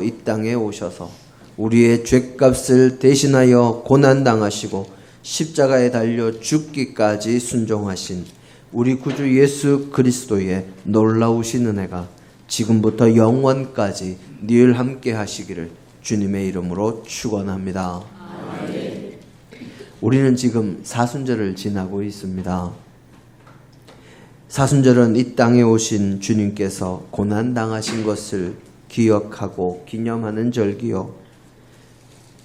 이 땅에 오셔서 우리의 죄값을 대신하여 고난당하시고 십자가에 달려 죽기까지 순종하신 우리 구주 예수 그리스도의 놀라우신 은혜가 지금부터 영원까지 늘 함께 하시기를 주님의 이름으로 축원합니다. 우리는 지금 사순절을 지나고 있습니다. 사순절은 이 땅에 오신 주님께서 고난당하신 것을 기억하고 기념하는 절기요.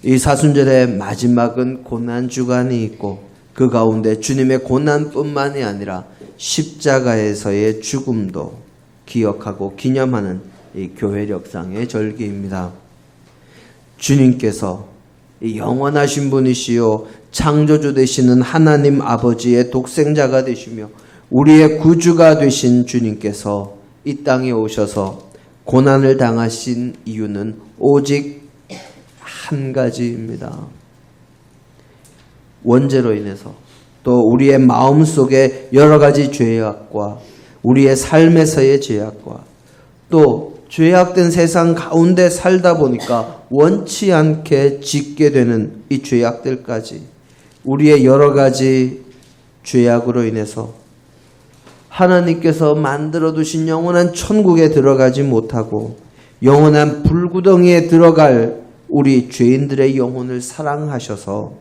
이 사순절의 마지막은 고난주간이 있고 그 가운데 주님의 고난뿐만이 아니라 십자가에서의 죽음도 기억하고 기념하는 이 교회력상의 절기입니다. 주님께서 이 영원하신 분이시요 창조주 되시는 하나님 아버지의 독생자가 되시며 우리의 구주가 되신 주님께서 이 땅에 오셔서 고난을 당하신 이유는 오직 한 가지입니다. 원죄로 인해서 또 우리의 마음속에 여러 가지 죄악과 우리의 삶에서의 죄악과 또 죄악된 세상 가운데 살다 보니까 원치 않게 짓게 되는 이 죄악들까지 우리의 여러 가지 죄악으로 인해서 하나님께서 만들어 두신 영원한 천국에 들어가지 못하고 영원한 불구덩이에 들어갈 우리 죄인들의 영혼을 사랑하셔서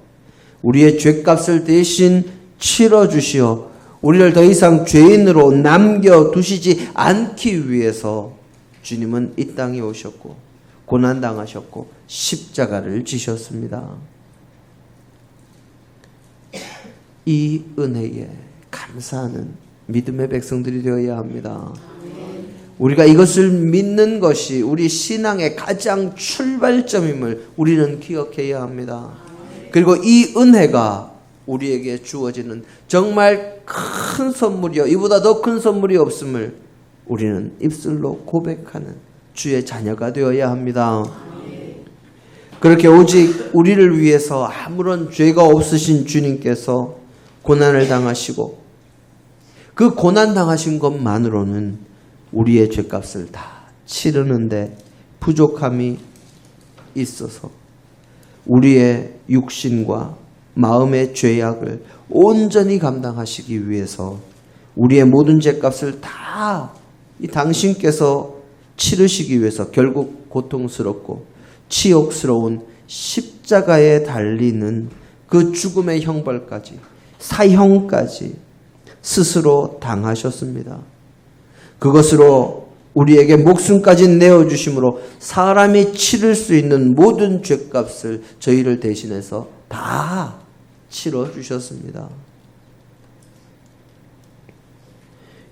우리의 죄값을 대신 치러주시어 우리를 더 이상 죄인으로 남겨두시지 않기 위해서 주님은 이 땅에 오셨고 고난당하셨고 십자가를 지셨습니다. 이 은혜에 감사하는 믿음의 백성들이 되어야 합니다. 우리가 이것을 믿는 것이 우리 신앙의 가장 출발점임을 우리는 기억해야 합니다. 그리고 이 은혜가 우리에게 주어지는 정말 큰 선물이요, 이보다 더 큰 선물이 없음을 우리는 입술로 고백하는 주의 자녀가 되어야 합니다. 그렇게 오직 우리를 위해서 아무런 죄가 없으신 주님께서 고난을 당하시고 그 고난당하신 것만으로는 우리의 죄값을 다 치르는데 부족함이 있어서 우리의 육신과 마음의 죄악을 온전히 감당하시기 위해서 우리의 모든 죄값을 다 이 당신께서 치르시기 위해서 결국 고통스럽고 치욕스러운 십자가에 달리는 그 죽음의 형벌까지 사형까지 스스로 당하셨습니다. 그것으로 우리에게 목숨까지 내어주심으로 사람이 치를 수 있는 모든 죄값을 저희를 대신해서 다 치러주셨습니다.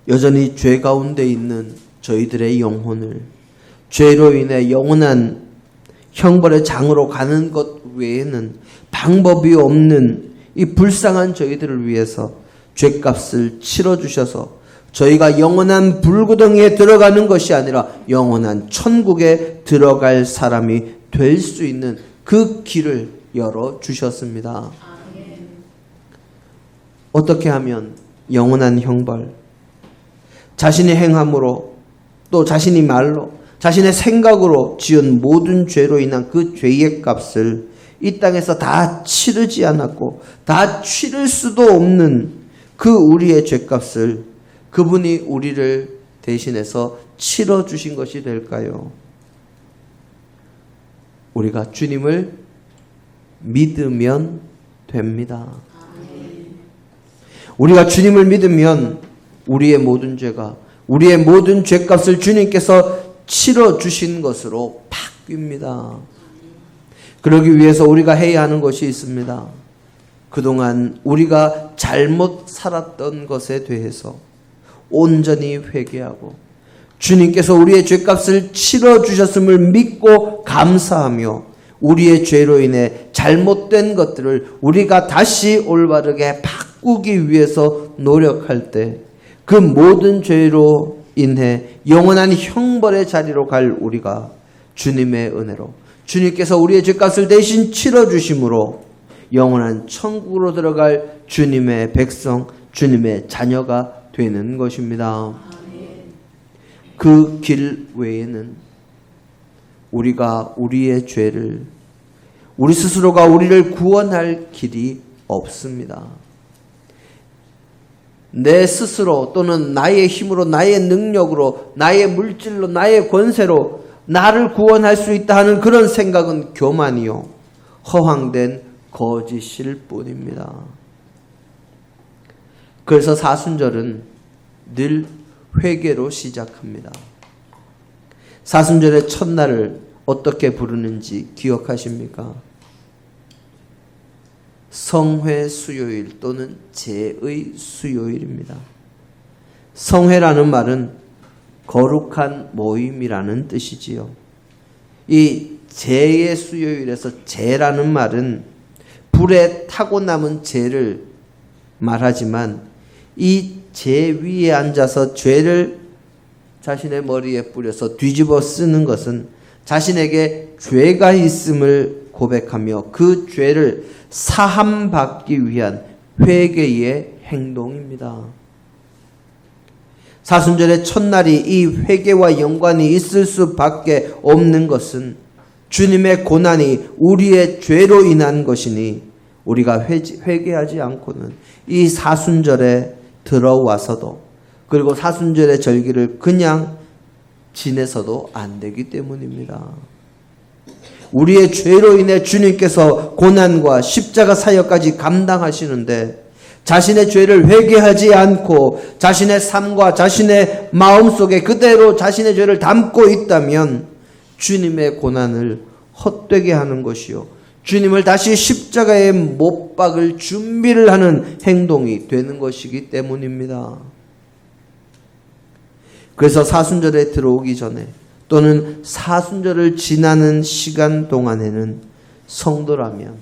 여전히 죄 가운데 있는 저희들의 영혼을 죄로 인해 영원한 형벌의 장으로 가는 것 외에는 방법이 없는 이 불쌍한 저희들을 위해서 죄값을 치러주셔서 저희가 영원한 불구덩이에 들어가는 것이 아니라 영원한 천국에 들어갈 사람이 될 수 있는 그 길을 열어주셨습니다. 어떻게 하면 영원한 형벌, 자신의 행함으로 또 자신이 말로 자신의 생각으로 지은 모든 죄로 인한 그 죄의 값을 이 땅에서 다 치르지 않았고 다 치를 수도 없는 그 우리의 죄값을 그분이 우리를 대신해서 치러주신 것이 될까요? 우리가 주님을 믿으면 됩니다. 우리가 주님을 믿으면 우리의 모든 죄가 우리의 모든 죄값을 주님께서 치러주신 것으로 바뀝니다. 그러기 위해서 우리가 해야 하는 것이 있습니다. 그동안 우리가 잘못 살았던 것에 대해서 온전히 회개하고 주님께서 우리의 죄값을 치러주셨음을 믿고 감사하며 우리의 죄로 인해 잘못된 것들을 우리가 다시 올바르게 바꾸기 위해서 노력할 때 그 모든 죄로 인해 영원한 형벌의 자리로 갈 우리가 주님의 은혜로 주님께서 우리의 죄값을 대신 치러주심으로 영원한 천국으로 들어갈 주님의 백성, 주님의 자녀가 되는 것입니다. 그 길 외에는 우리가 우리의 죄를, 우리 스스로가 우리를 구원할 길이 없습니다. 내 스스로 또는 나의 힘으로, 나의 능력으로, 나의 물질로, 나의 권세로 나를 구원할 수 있다 하는 그런 생각은 교만이요, 허황된 거짓일 뿐입니다. 그래서 사순절은 늘 회개로 시작합니다. 사순절의 첫날을 어떻게 부르는지 기억하십니까? 성회 수요일 또는 제의 수요일입니다. 성회라는 말은 거룩한 모임이라는 뜻이지요. 이 제의 수요일에서 제라는 말은 불에 타고 남은 죄를 말하지만, 이 죄 위에 앉아서 죄를 자신의 머리에 뿌려서 뒤집어 쓰는 것은 자신에게 죄가 있음을 고백하며 그 죄를 사함받기 위한 회개의 행동입니다. 사순절의 첫날이 이 회개와 연관이 있을 수밖에 없는 것은 주님의 고난이 우리의 죄로 인한 것이니, 우리가 회개하지 않고는 이 사순절에 들어와서도, 그리고 사순절의 절기를 그냥 지내서도 안 되기 때문입니다. 우리의 죄로 인해 주님께서 고난과 십자가 사역까지 감당하시는데, 자신의 죄를 회개하지 않고 자신의 삶과 자신의 마음속에 그대로 자신의 죄를 담고 있다면 주님의 고난을 헛되게 하는 것이요, 주님을 다시 십자가에 못 박을 준비를 하는 행동이 되는 것이기 때문입니다. 그래서 사순절에 들어오기 전에 또는 사순절을 지나는 시간 동안에는 성도라면,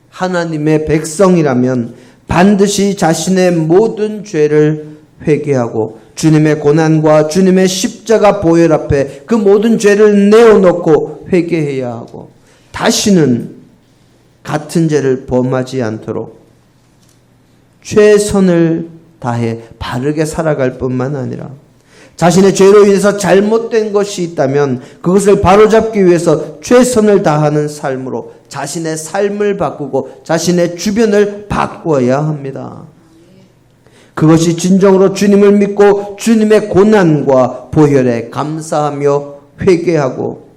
하나님의 백성이라면 반드시 자신의 모든 죄를 회개하고 주님의 고난과 주님의 십자가 보혈 앞에 그 모든 죄를 내어놓고 회개해야 하고, 다시는 같은 죄를 범하지 않도록 최선을 다해 바르게 살아갈 뿐만 아니라, 자신의 죄로 인해서 잘못된 것이 있다면 그것을 바로잡기 위해서 최선을 다하는 삶으로 자신의 삶을 바꾸고 자신의 주변을 바꿔야 합니다. 그것이 진정으로 주님을 믿고 주님의 고난과 보혈에 감사하며 회개하고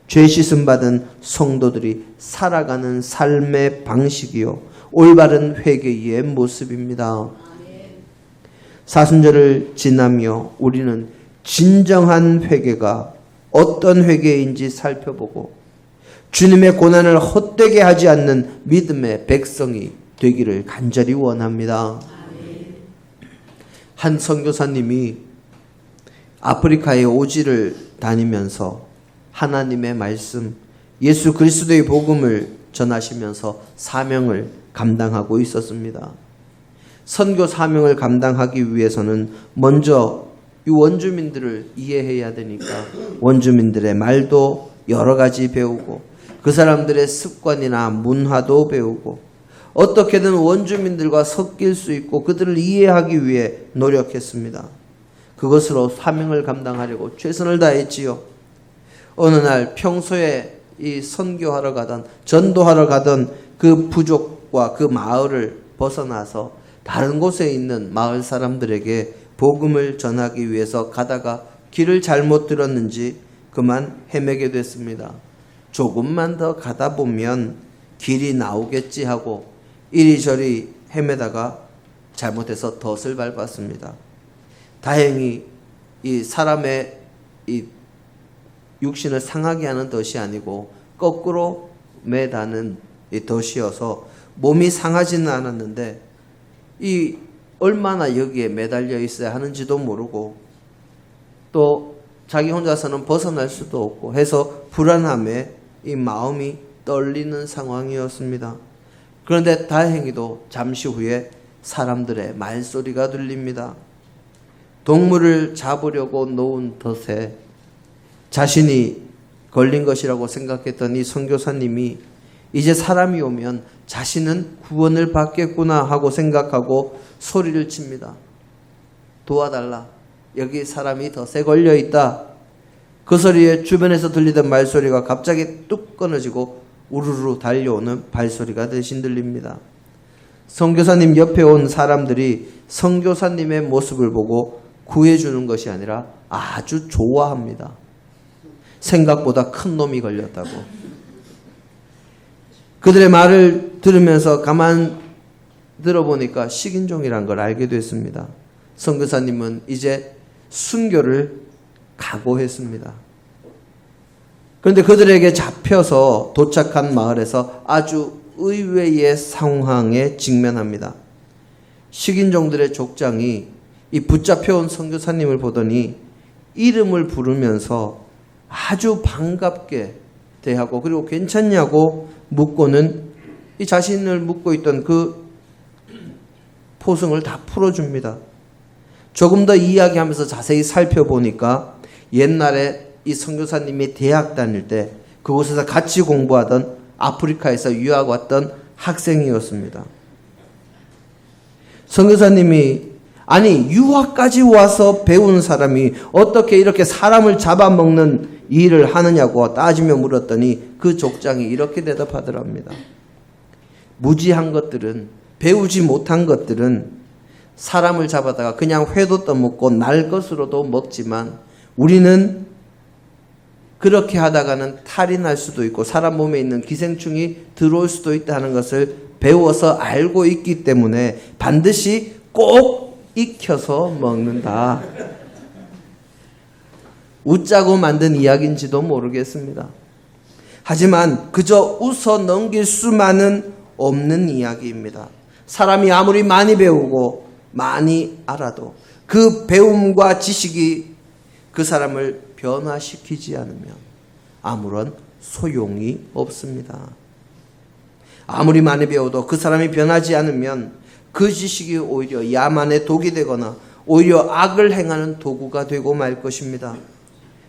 죄 씻음 받은 성도들이 살아가는 삶의 방식이요, 올바른 회개의 모습입니다. 사순절을 지나며 우리는 진정한 회개가 어떤 회개인지 살펴보고 주님의 고난을 헛되게 하지 않는 믿음의 백성이 되기를 간절히 원합니다. 한 선교사님이 아프리카의 오지를 다니면서 하나님의 말씀, 예수 그리스도의 복음을 전하시면서 사명을 감당하고 있었습니다. 선교 사명을 감당하기 위해서는 먼저 이 원주민들을 이해해야 되니까 원주민들의 말도 여러 가지 배우고 그 사람들의 습관이나 문화도 배우고 어떻게든 원주민들과 섞일 수 있고 그들을 이해하기 위해 노력했습니다. 그것으로 사명을 감당하려고 최선을 다했지요. 어느 날 평소에 이 선교하러 가던, 전도하러 가던 그 부족과 그 마을을 벗어나서 다른 곳에 있는 마을 사람들에게 복음을 전하기 위해서 가다가 길을 잘못 들었는지 그만 헤매게 됐습니다. 조금만 더 가다 보면 길이 나오겠지 하고 이리저리 헤매다가 잘못해서 덫을 밟았습니다. 다행히 이 사람의 이 육신을 상하게 하는 덫이 아니고 거꾸로 매다는 이 덫이어서 몸이 상하지는 않았는데 이 얼마나 여기에 매달려 있어야 하는지도 모르고 또 자기 혼자서는 벗어날 수도 없고 해서 불안함에 이 마음이 떨리는 상황이었습니다. 그런데 다행히도 잠시 후에 사람들의 말소리가 들립니다. 동물을 잡으려고 놓은 덫에 자신이 걸린 것이라고 생각했던 이 선교사님이 이제 사람이 오면 자신은 구원을 받겠구나 하고 생각하고 소리를 칩니다. 도와달라. 여기 사람이 덫에 걸려 있다. 그 소리에 주변에서 들리던 말소리가 갑자기 뚝 끊어지고 우르르 달려오는 발소리가 대신 들립니다. 선교사님 옆에 온 사람들이 선교사님의 모습을 보고 구해주는 것이 아니라 아주 좋아합니다. 생각보다 큰 놈이 걸렸다고. 그들의 말을 들으면서 가만 들어보니까 식인종이란 걸 알게 됐습니다. 선교사님은 이제 순교를 각오했습니다. 그런데 그들에게 잡혀서 도착한 마을에서 아주 의외의 상황에 직면합니다. 식인종들의 족장이 이 붙잡혀온 선교사님을 보더니 이름을 부르면서 아주 반갑게 대하고 그리고 괜찮냐고 묻고는 이 자신을 묻고 있던 그 포승을 다 풀어줍니다. 조금 더 이야기하면서 자세히 살펴보니까 옛날에 이 선교사님이 대학 다닐 때 그곳에서 같이 공부하던 아프리카에서 유학 왔던 학생이었습니다. 선교사님이 아니 유학까지 와서 배운 사람이 어떻게 이렇게 사람을 잡아먹는 일을 하느냐고 따지며 물었더니 그 족장이 이렇게 대답하더랍니다. 무지한 것들은, 배우지 못한 것들은 사람을 잡아다가 그냥 회도 떠먹고 날 것으로도 먹지만 우리는 그렇게 하다가는 탈이 날 수도 있고 사람 몸에 있는 기생충이 들어올 수도 있다는 것을 배워서 알고 있기 때문에 반드시 꼭 익혀서 먹는다. 웃자고 만든 이야기인지도 모르겠습니다. 하지만 그저 웃어 넘길 수만은 없는 이야기입니다. 사람이 아무리 많이 배우고 많이 알아도 그 배움과 지식이 그 사람을 변화시키지 않으면 아무런 소용이 없습니다. 아무리 많이 배워도 그 사람이 변하지 않으면 그 지식이 오히려 야만의 독이 되거나 오히려 악을 행하는 도구가 되고 말 것입니다.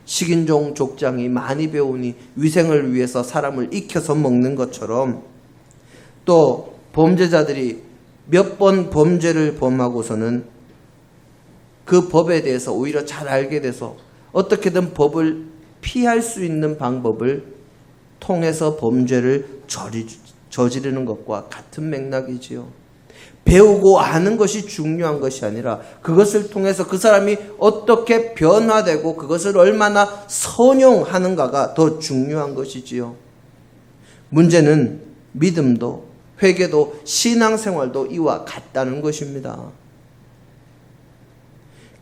식인종 족장이 많이 배우니 위생을 위해서 사람을 익혀서 먹는 것처럼 또 범죄자들이 몇 번 범죄를 범하고서는 그 법에 대해서 오히려 잘 알게 돼서 어떻게든 법을 피할 수 있는 방법을 통해서 범죄를 저지르는 것과 같은 맥락이지요. 배우고 아는 것이 중요한 것이 아니라 그것을 통해서 그 사람이 어떻게 변화되고 그것을 얼마나 선용하는가가 더 중요한 것이지요. 문제는 믿음도 회개도 신앙생활도 이와 같다는 것입니다.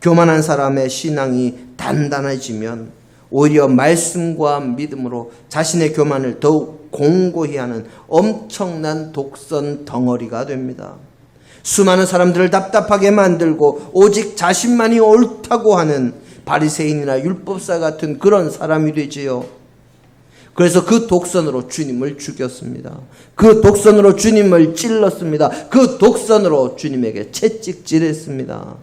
교만한 사람의 신앙이 단단해지면 오히려 말씀과 믿음으로 자신의 교만을 더욱 공고히 하는 엄청난 독선 덩어리가 됩니다. 수많은 사람들을 답답하게 만들고 오직 자신만이 옳다고 하는 바리새인이나 율법사 같은 그런 사람이 되지요. 그래서 그 독선으로 주님을 죽였습니다. 그 독선으로 주님을 찔렀습니다. 그 독선으로 주님에게 채찍질했습니다.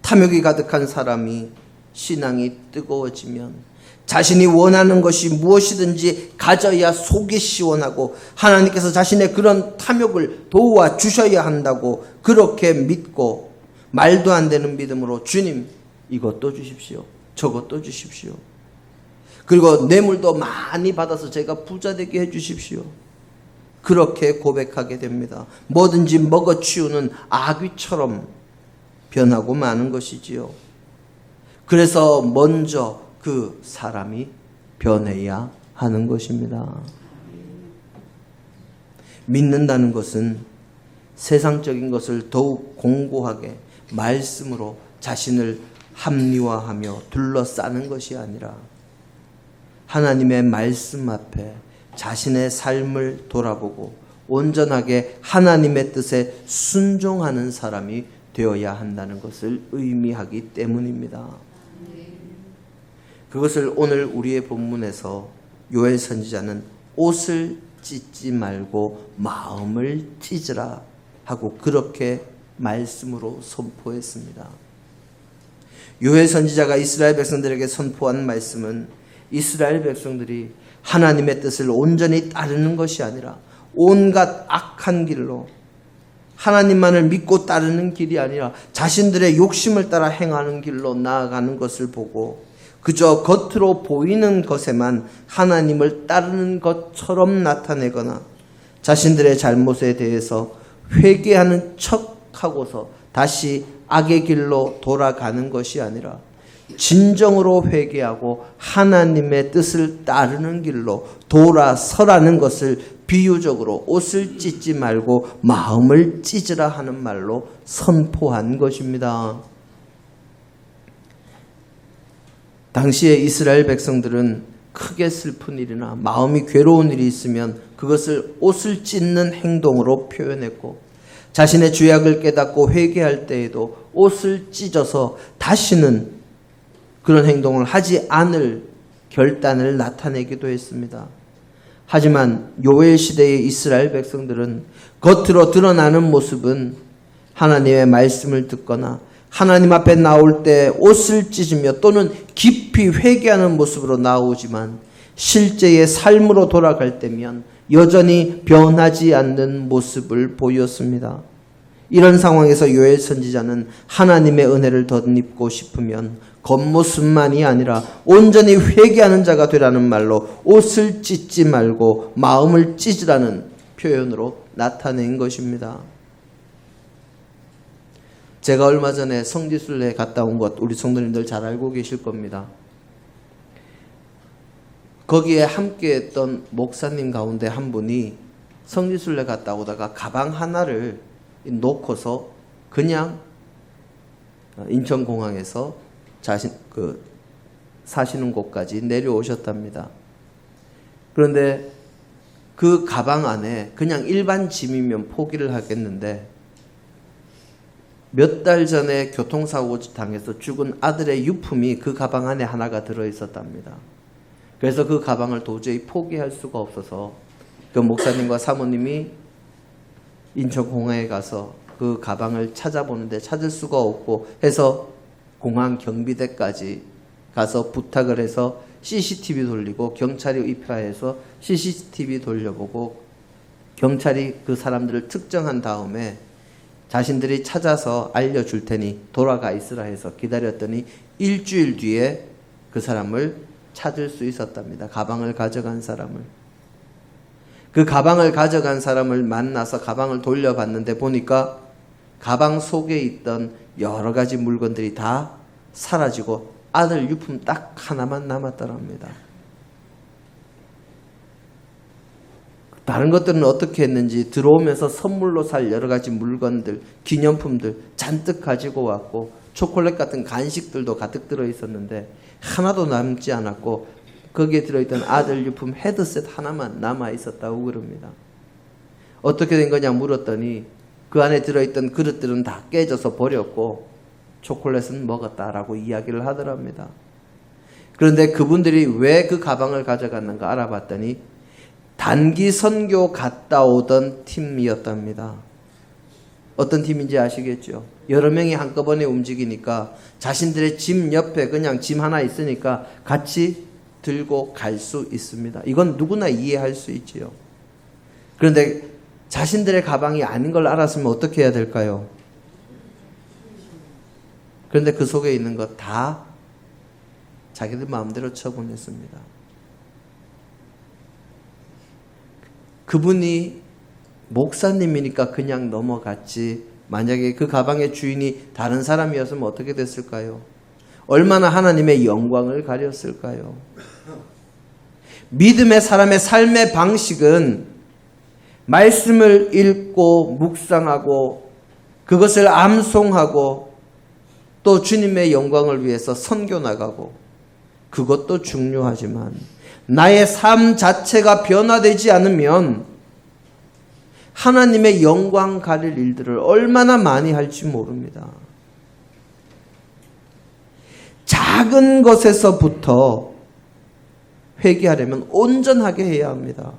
탐욕이 가득한 사람이 신앙이 뜨거워지면 자신이 원하는 것이 무엇이든지 가져야 속이 시원하고 하나님께서 자신의 그런 탐욕을 도와주셔야 한다고 그렇게 믿고 말도 안 되는 믿음으로 주님 이것도 주십시오. 저것도 주십시오. 그리고 뇌물도 많이 받아서 제가 부자 되게 해주십시오. 그렇게 고백하게 됩니다. 뭐든지 먹어치우는 아귀처럼 변하고 마는 것이지요. 그래서 먼저 그 사람이 변해야 하는 것입니다. 믿는다는 것은 세상적인 것을 더욱 공고하게 말씀으로 자신을 합리화하며 둘러싸는 것이 아니라 하나님의 말씀 앞에 자신의 삶을 돌아보고 온전하게 하나님의 뜻에 순종하는 사람이 되어야 한다는 것을 의미하기 때문입니다. 그것을 오늘 우리의 본문에서 요엘 선지자는 옷을 찢지 말고 마음을 찢으라 하고 그렇게 말씀으로 선포했습니다. 요엘 선지자가 이스라엘 백성들에게 선포한 말씀은 이스라엘 백성들이 하나님의 뜻을 온전히 따르는 것이 아니라 온갖 악한 길로 하나님만을 믿고 따르는 길이 아니라 자신들의 욕심을 따라 행하는 길로 나아가는 것을 보고 그저 겉으로 보이는 것에만 하나님을 따르는 것처럼 나타내거나 자신들의 잘못에 대해서 회개하는 척하고서 다시 악의 길로 돌아가는 것이 아니라 진정으로 회개하고 하나님의 뜻을 따르는 길로 돌아서라는 것을 비유적으로 옷을 찢지 말고 마음을 찢으라 하는 말로 선포한 것입니다. 당시에 이스라엘 백성들은 크게 슬픈 일이나 마음이 괴로운 일이 있으면 그것을 옷을 찢는 행동으로 표현했고 자신의 죄악을 깨닫고 회개할 때에도 옷을 찢어서 다시는 그런 행동을 하지 않을 결단을 나타내기도 했습니다. 하지만 요엘 시대의 이스라엘 백성들은 겉으로 드러나는 모습은 하나님의 말씀을 듣거나 하나님 앞에 나올 때 옷을 찢으며 또는 깊이 회개하는 모습으로 나오지만 실제의 삶으로 돌아갈 때면 여전히 변하지 않는 모습을 보였습니다. 이런 상황에서 요엘 선지자는 하나님의 은혜를 덧입고 싶으면 겉모습만이 아니라 온전히 회개하는 자가 되라는 말로 옷을 찢지 말고 마음을 찢으라는 표현으로 나타낸 것입니다. 제가 얼마 전에 성지순례 갔다 온 것 우리 성도님들 잘 알고 계실 겁니다. 거기에 함께했던 목사님 가운데 한 분이 성지순례 갔다 오다가 가방 하나를 놓고서 그냥 인천공항에서 자신 사시는 곳까지 내려오셨답니다. 그런데 그 가방 안에 그냥 일반 짐이면 포기를 하겠는데 몇 달 전에 교통사고 당해서 죽은 아들의 유품이 그 가방 안에 하나가 들어있었답니다. 그래서 그 가방을 도저히 포기할 수가 없어서 그 목사님과 사모님이 인천공항에 가서 그 가방을 찾아보는데 찾을 수가 없고 해서 공항 경비대까지 가서 부탁을 해서 CCTV 돌리고 경찰이 입회해서 CCTV 돌려보고 경찰이 그 사람들을 특정한 다음에 자신들이 찾아서 알려줄 테니 돌아가 있으라 해서 기다렸더니 일주일 뒤에 그 사람을 찾을 수 있었답니다. 가방을 가져간 사람을. 그 가방을 가져간 사람을 만나서 가방을 돌려봤는데 보니까 가방 속에 있던 여러 가지 물건들이 다 사라지고 아들 유품 딱 하나만 남았더랍니다. 다른 것들은 어떻게 했는지 들어오면서 선물로 살 여러 가지 물건들, 기념품들 잔뜩 가지고 왔고 초콜릿 같은 간식들도 가득 들어있었는데 하나도 남지 않았고 거기에 들어있던 아들 유품 헤드셋 하나만 남아있었다고 그럽니다. 어떻게 된 거냐 물었더니 그 안에 들어있던 그릇들은 다 깨져서 버렸고 초콜릿은 먹었다라고 이야기를 하더랍니다. 그런데 그분들이 왜 그 가방을 가져갔는가 알아봤더니 단기 선교 갔다 오던 팀이었답니다. 어떤 팀인지 아시겠죠? 여러 명이 한꺼번에 움직이니까 자신들의 짐 옆에 그냥 짐 하나 있으니까 같이 들고 갈 수 있습니다. 이건 누구나 이해할 수 있지요. 그런데 자신들의 가방이 아닌 걸 알았으면 어떻게 해야 될까요? 그런데 그 속에 있는 것 다 자기들 마음대로 처분했습니다. 그분이 목사님이니까 그냥 넘어갔지 만약에 그 가방의 주인이 다른 사람이었으면 어떻게 됐을까요? 얼마나 하나님의 영광을 가렸을까요? 믿음의 사람의 삶의 방식은 말씀을 읽고 묵상하고 그것을 암송하고 또 주님의 영광을 위해서 선교 나가고 그것도 중요하지만 나의 삶 자체가 변화되지 않으면 하나님의 영광 가릴 일들을 얼마나 많이 할지 모릅니다. 작은 것에서부터 회개하려면 온전하게 해야 합니다.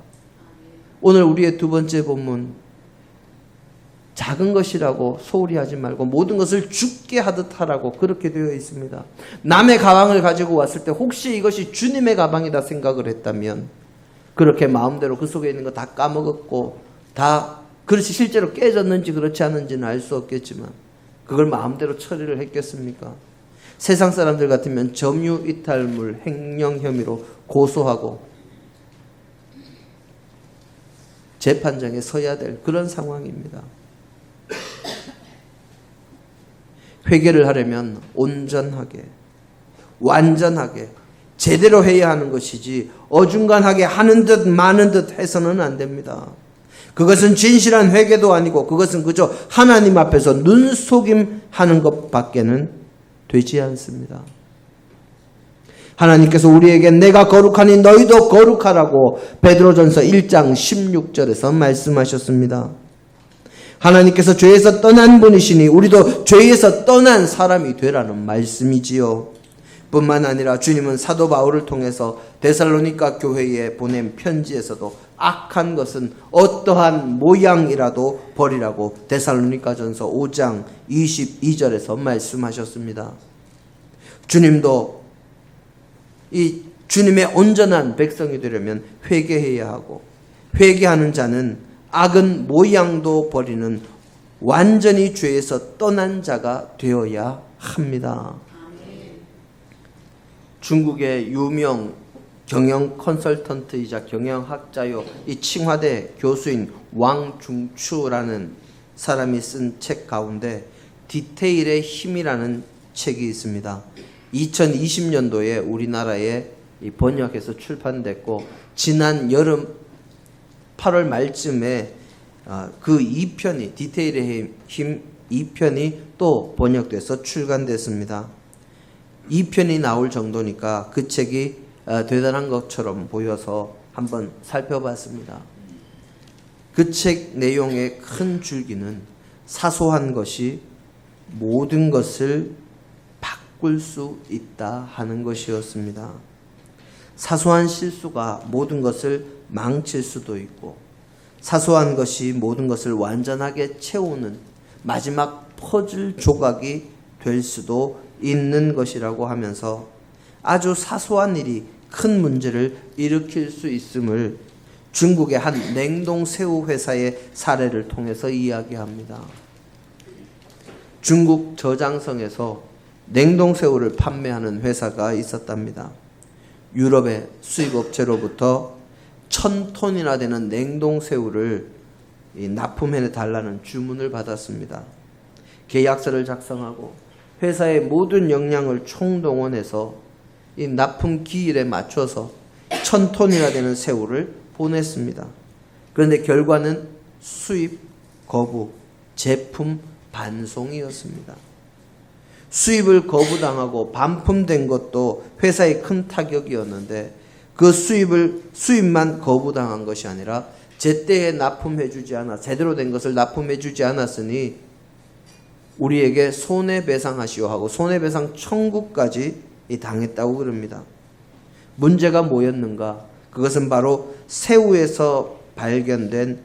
오늘 우리의 두 번째 본문 작은 것이라고 소홀히 하지 말고 모든 것을 죽게 하듯 하라고 그렇게 되어 있습니다. 남의 가방을 가지고 왔을 때 혹시 이것이 주님의 가방이다 생각을 했다면 그렇게 마음대로 그 속에 있는 거 다 까먹었고 다 그렇지 실제로 깨졌는지 그렇지 않은지는 알 수 없겠지만 그걸 마음대로 처리를 했겠습니까? 세상 사람들 같으면 점유 이탈물 횡령 혐의로 고소하고 재판장에 서야 될 그런 상황입니다. 회개를 하려면 온전하게, 완전하게, 제대로 해야 하는 것이지 어중간하게 하는 듯 마는 듯 해서는 안 됩니다. 그것은 진실한 회개도 아니고 그것은 그저 하나님 앞에서 눈속임하는 것밖에는 되지 않습니다. 하나님께서 우리에게 내가 거룩하니 너희도 거룩하라고 베드로전서 1장 16절에서 말씀하셨습니다. 하나님께서 죄에서 떠난 분이시니 우리도 죄에서 떠난 사람이 되라는 말씀이지요. 뿐만 아니라 주님은 사도 바울을 통해서 데살로니가 교회에 보낸 편지에서도 악한 것은 어떠한 모양이라도 버리라고 데살로니가전서 5장 22절에서 말씀하셨습니다. 주님도 이 주님의 온전한 백성이 되려면 회개해야 하고 회개하는 자는 악은 모양도 버리는 완전히 죄에서 떠난 자가 되어야 합니다. 중국의 유명 경영 컨설턴트이자 경영학자요 이 칭화대 교수인 왕중추라는 사람이 쓴 책 가운데 디테일의 힘이라는 책이 있습니다. 2020년도에 우리나라에 번역해서 출판됐고 지난 여름 8월 말쯤에 그 2편이 디테일의 힘 2편이 또 번역돼서 출간됐습니다. 2편이 나올 정도니까 그 책이 대단한 것처럼 보여서 한번 살펴봤습니다. 그 책 내용의 큰 줄기는 사소한 것이 모든 것을 바꿀 수 있다 하는 것이었습니다. 사소한 실수가 모든 것을 망칠 수도 있고 사소한 것이 모든 것을 완전하게 채우는 마지막 퍼즐 조각이 될 수도 있는 것이라고 하면서 아주 사소한 일이 큰 문제를 일으킬 수 있음을 중국의 한 냉동새우 회사의 사례를 통해서 이야기합니다. 중국 저장성에서 냉동새우를 판매하는 회사가 있었답니다. 유럽의 수입업체로부터 1000톤이나 되는 냉동새우를 납품해 달라는 주문을 받았습니다. 계약서를 작성하고 회사의 모든 역량을 총동원해서 이 납품 기일에 맞춰서 1000톤이나 되는 새우를 보냈습니다. 그런데 결과는 수입 거부, 제품 반송이었습니다. 수입을 거부당하고 반품된 것도 회사의 큰 타격이었는데 그 수입만 거부당한 것이 아니라 제때에 납품해주지 않아 제대로 된 것을 납품해주지 않았으니 우리에게 손해배상하시오 하고 손해배상 청구까지 당했다고 그럽니다. 문제가 뭐였는가? 그것은 바로 새우에서 발견된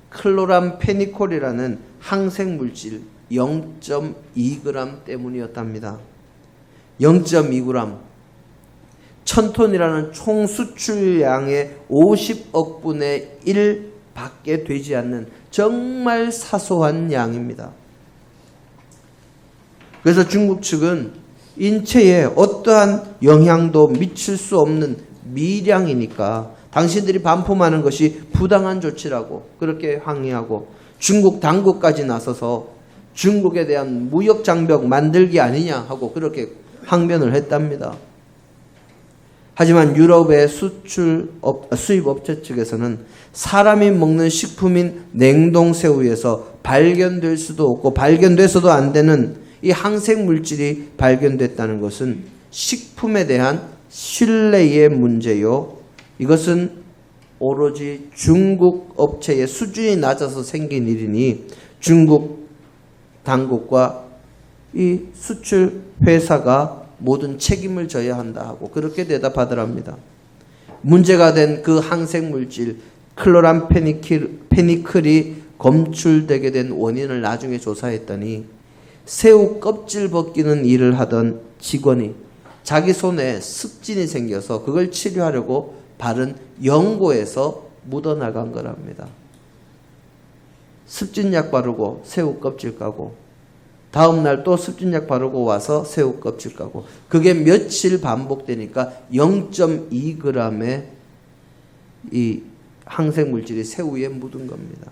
클로람페니콜이라는 항생물질 0.2g 때문이었답니다. 0.2g 1000톤이라는 총 수출량의 50억 분의 1밖에 되지 않는 정말 사소한 양입니다. 그래서 중국 측은 인체에 어떠한 영향도 미칠 수 없는 미량이니까 당신들이 반품하는 것이 부당한 조치라고 그렇게 항의하고 중국 당국까지 나서서 중국에 대한 무역 장벽 만들기 아니냐 하고 그렇게 항변을 했답니다. 하지만 유럽의 수입업체 측에서는 사람이 먹는 식품인 냉동새우에서 발견될 수도 없고 발견돼서도 안 되는 이 항생물질이 발견됐다는 것은 식품에 대한 신뢰의 문제요. 이것은 오로지 중국 업체의 수준이 낮아서 생긴 일이니 중국 당국과 이 수출 회사가 모든 책임을 져야 한다 하고 그렇게 대답하더랍니다. 문제가 된 그 항생물질 클로람페니클이 검출되게 된 원인을 나중에 조사했더니 새우 껍질 벗기는 일을 하던 직원이 자기 손에 습진이 생겨서 그걸 치료하려고 바른 연고에서 묻어나간 거랍니다. 습진약 바르고 새우 껍질 까고 다음 날 또 습진약 바르고 와서 새우 껍질 까고 그게 며칠 반복되니까 0.2g의 이 항생물질이 새우에 묻은 겁니다.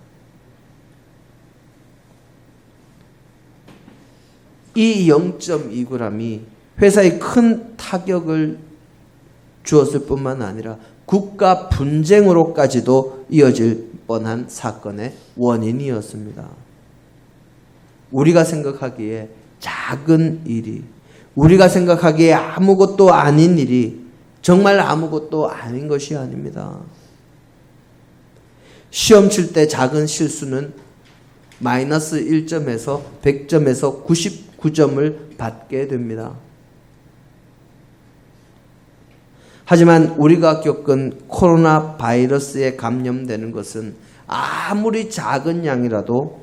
이 0.2g이 회사에 큰 타격을 주었을 뿐만 아니라 국가 분쟁으로까지도 이어질 뻔한 사건의 원인이었습니다. 우리가 생각하기에 작은 일이, 우리가 생각하기에 아무것도 아닌 일이 정말 아무것도 아닌 것이 아닙니다. 시험 칠 때 작은 실수는 마이너스 1점에서 100점에서 99점을 받게 됩니다. 하지만 우리가 겪은 코로나 바이러스에 감염되는 것은 아무리 작은 양이라도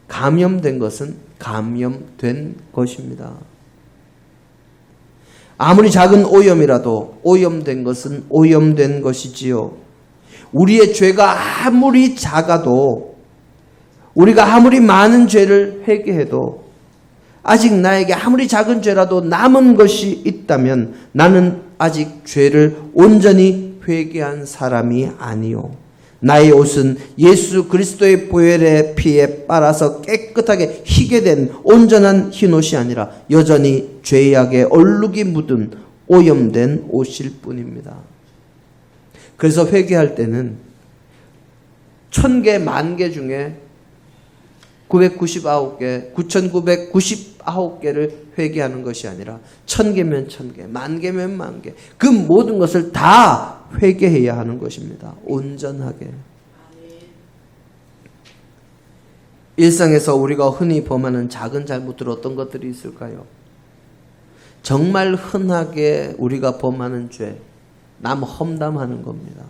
감염된 것은 감염된 것입니다. 아무리 작은 오염이라도 오염된 것은 오염된 것이지요. 우리의 죄가 아무리 작아도 우리가 아무리 많은 죄를 회개해도 아직 나에게 아무리 작은 죄라도 남은 것이 있다면 나는 아직 죄를 온전히 회개한 사람이 아니요. 나의 옷은 예수 그리스도의 보혈의 피에 빨아서 깨끗하게 희게 된 온전한 흰옷이 아니라 여전히 죄악의 얼룩이 묻은 오염된 옷일 뿐입니다. 그래서 회개할 때는 1000개, 10,000개 중에 999개, 9,999개를 회개하는 것이 아니라 1000개면 1000개, 10,000개면 10,000개, 그 모든 것을 다 회개해야 하는 것입니다. 온전하게. 일상에서 우리가 흔히 범하는 작은 잘못들 어떤 것들이 있을까요? 정말 흔하게 우리가 범하는 죄, 남 험담하는 겁니다.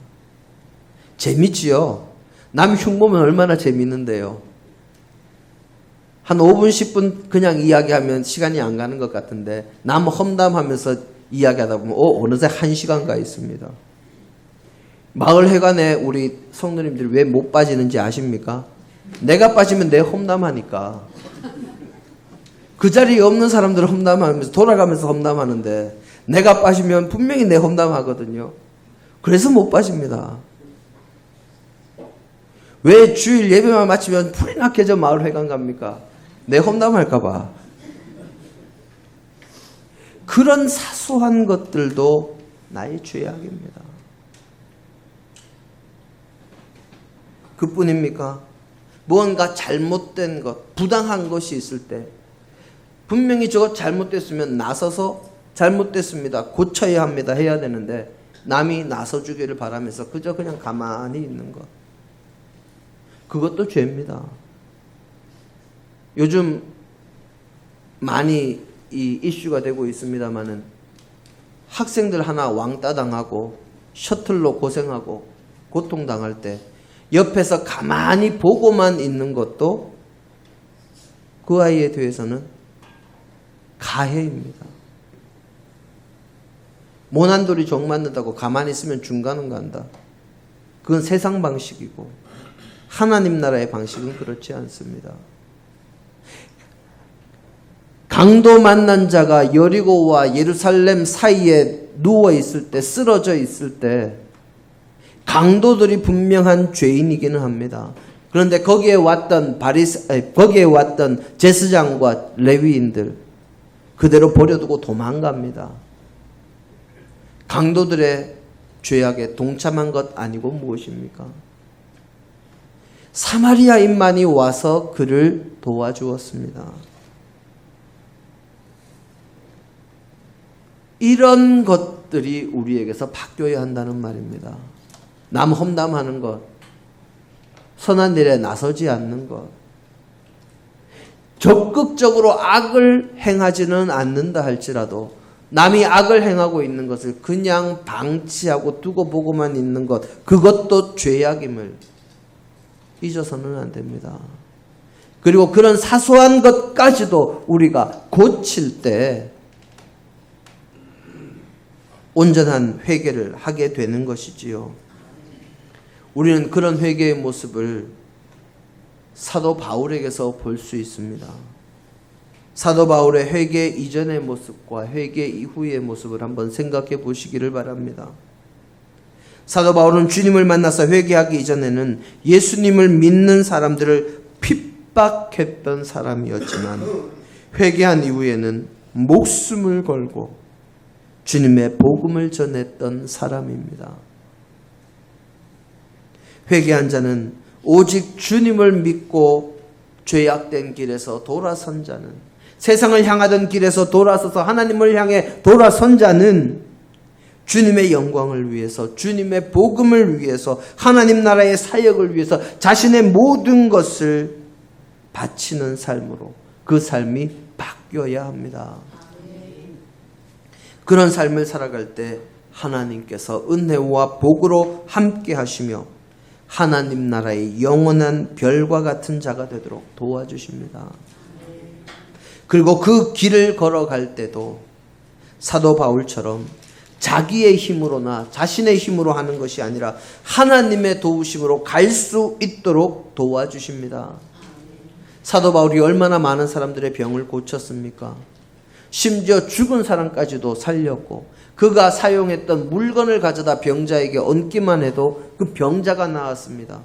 재밌지요? 남 흉보면 얼마나 재밌는데요. 한 5분, 10분 그냥 이야기하면 시간이 안 가는 것 같은데 남 험담하면서 이야기하다 보면 어느새 1시간 가 있습니다. 마을 회관에 우리 성도님들이 왜 못 빠지는지 아십니까? 내가 빠지면 내 험담하니까. 그 자리에 없는 사람들은 험담하면서 돌아가면서 험담하는데 내가 빠지면 분명히 내 험담하거든요. 그래서 못 빠집니다. 왜 주일 예배만 마치면 불이 나게 저 마을 회관 갑니까? 내 험담할까 봐. 그런 사소한 것들도 나의 죄악입니다. 그뿐입니까? 무언가 잘못된 것, 부당한 것이 있을 때 분명히 저거 잘못됐으면 나서서 잘못됐습니다. 고쳐야 합니다. 해야 되는데 남이 나서주기를 바라면서 그저 그냥 가만히 있는 것. 그것도 죄입니다. 요즘 많이 이 이슈가 되고 있습니다마는 학생들 하나 왕따 당하고 셔틀로 고생하고 고통당할 때 옆에서 가만히 보고만 있는 것도 그 아이에 대해서는 가해입니다. 모난돌이 종 맞는다고 가만히 있으면 중간은 간다. 그건 세상 방식이고 하나님 나라의 방식은 그렇지 않습니다. 강도 만난 자가 여리고와 예루살렘 사이에 누워 있을 때, 쓰러져 있을 때 강도들이 분명한 죄인이기는 합니다. 그런데 거기에 왔던 제사장과 레위인들 그대로 버려두고 도망갑니다. 강도들의 죄악에 동참한 것 아니고 무엇입니까? 사마리아인만이 와서 그를 도와주었습니다. 이런 것들이 우리에게서 바뀌어야 한다는 말입니다. 남 험담하는 것, 선한 일에 나서지 않는 것, 적극적으로 악을 행하지는 않는다 할지라도 남이 악을 행하고 있는 것을 그냥 방치하고 두고 보고만 있는 것, 그것도 죄악임을 잊어서는 안 됩니다. 그리고 그런 사소한 것까지도 우리가 고칠 때 온전한 회개를 하게 되는 것이지요. 우리는 그런 회개의 모습을 사도 바울에게서 볼 수 있습니다. 사도 바울의 회개 이전의 모습과 회개 이후의 모습을 한번 생각해 보시기를 바랍니다. 사도 바울은 주님을 만나서 회개하기 이전에는 예수님을 믿는 사람들을 핍박했던 사람이었지만 회개한 이후에는 목숨을 걸고 주님의 복음을 전했던 사람입니다. 회개한 자는 오직 주님을 믿고 죄악된 길에서 돌아선 자는, 세상을 향하던 길에서 돌아서서 하나님을 향해 돌아선 자는 주님의 영광을 위해서, 주님의 복음을 위해서, 하나님 나라의 사역을 위해서 자신의 모든 것을 바치는 삶으로 그 삶이 바뀌어야 합니다. 그런 삶을 살아갈 때 하나님께서 은혜와 복으로 함께 하시며 하나님 나라의 영원한 별과 같은 자가 되도록 도와주십니다. 그리고 그 길을 걸어갈 때도 사도 바울처럼 자기의 힘으로나 자신의 힘으로 하는 것이 아니라 하나님의 도우심으로 갈 수 있도록 도와주십니다. 사도 바울이 얼마나 많은 사람들의 병을 고쳤습니까? 심지어 죽은 사람까지도 살렸고 그가 사용했던 물건을 가져다 병자에게 얹기만 해도 그 병자가 나았습니다.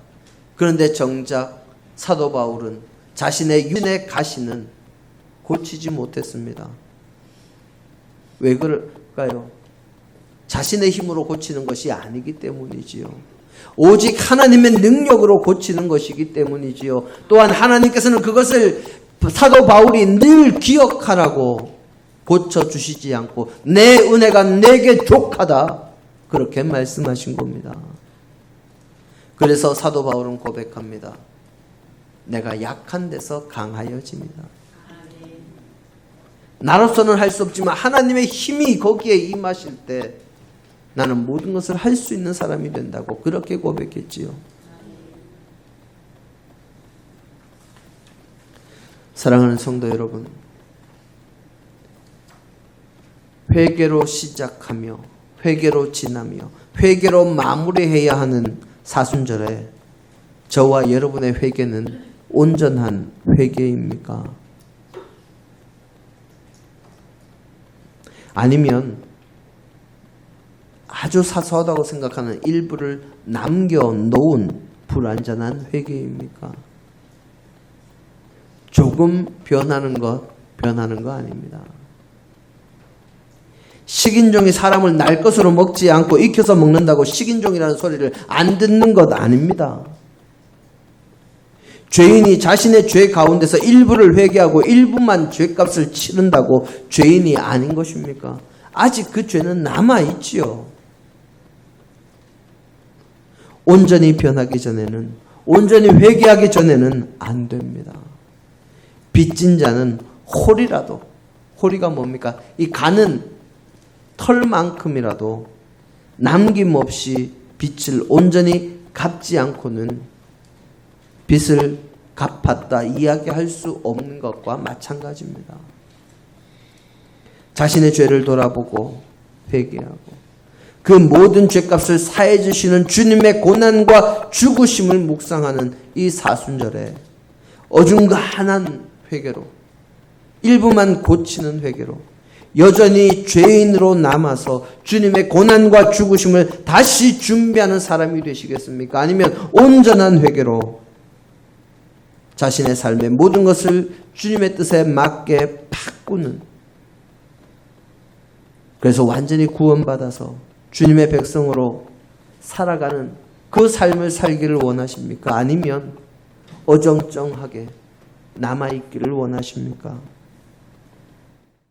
그런데 정작 사도 바울은 자신의 육신의 가시는 고치지 못했습니다. 왜 그럴까요? 자신의 힘으로 고치는 것이 아니기 때문이지요. 오직 하나님의 능력으로 고치는 것이기 때문이지요. 또한 하나님께서는 그것을 사도 바울이 늘 기억하라고 고쳐주시지 않고 내 은혜가 내게 족하다 그렇게 말씀하신 겁니다. 그래서 사도 바울은 고백합니다. 내가 약한 데서 강하여집니다. 나로서는 할 수 없지만 하나님의 힘이 거기에 임하실 때 나는 모든 것을 할 수 있는 사람이 된다고 그렇게 고백했지요. 사랑하는 성도 여러분, 회개로 시작하며 회개로 지나며 회개로 마무리해야 하는 사순절에 저와 여러분의 회개는 온전한 회개입니까? 아니면 아주 사소하다고 생각하는 일부를 남겨놓은 불완전한 회개입니까? 조금 변하는 거 아닙니다. 식인종이 사람을 날 것으로 먹지 않고 익혀서 먹는다고 식인종이라는 소리를 안 듣는 것 아닙니다. 죄인이 자신의 죄 가운데서 일부를 회개하고 일부만 죄값을 치른다고 죄인이 아닌 것입니까? 아직 그 죄는 남아있지요. 온전히 변하기 전에는, 온전히 회개하기 전에는 안 됩니다. 빚진 자는 홀이라도, 홀이가 뭡니까? 이 가는 털만큼이라도 남김없이 빚을 온전히 갚지 않고는 빚을 갚았다 이야기할 수 없는 것과 마찬가지입니다. 자신의 죄를 돌아보고 회개하고 그 모든 죄값을 사해 주시는 주님의 고난과 죽으심을 묵상하는 이 사순절에 어중간한 회개로, 일부만 고치는 회개로 여전히 죄인으로 남아서 주님의 고난과 죽으심을 다시 준비하는 사람이 되시겠습니까? 아니면 온전한 회개로 자신의 삶의 모든 것을 주님의 뜻에 맞게 바꾸는, 그래서 완전히 구원받아서 주님의 백성으로 살아가는 그 삶을 살기를 원하십니까? 아니면 어정쩡하게 남아있기를 원하십니까?